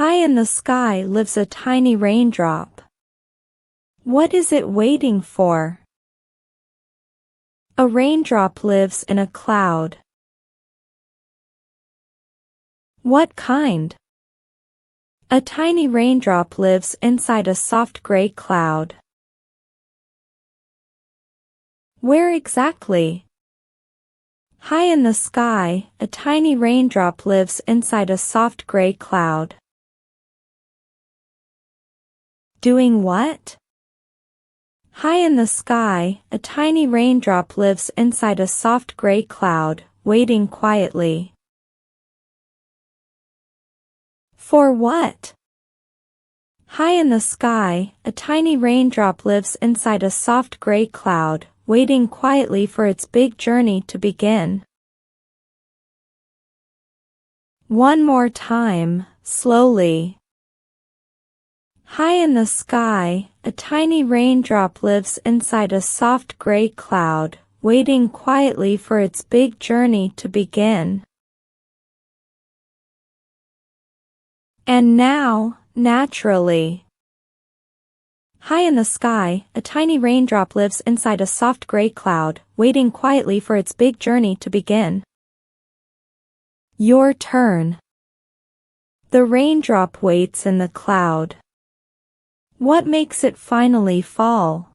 High in the sky lives a tiny raindrop. What is it waiting for? A raindrop lives in a cloud. What kind? A tiny raindrop lives inside a soft gray cloud. Where exactly? High in the sky, a tiny raindrop lives inside a soft gray cloud. Doing what? High in the sky, a tiny raindrop lives inside a soft gray cloud, waiting quietly. For what? High in the sky, a tiny raindrop lives inside a soft gray cloud, waiting quietly for its big journey to begin. One more time, slowly. High in the sky, a tiny raindrop lives inside a soft gray cloud, waiting quietly for its big journey to begin. And now, naturally. High in the sky, a tiny raindrop lives inside a soft gray cloud, waiting quietly for its big journey to begin. Your turn. The raindrop waits in the cloud. What makes it finally fall?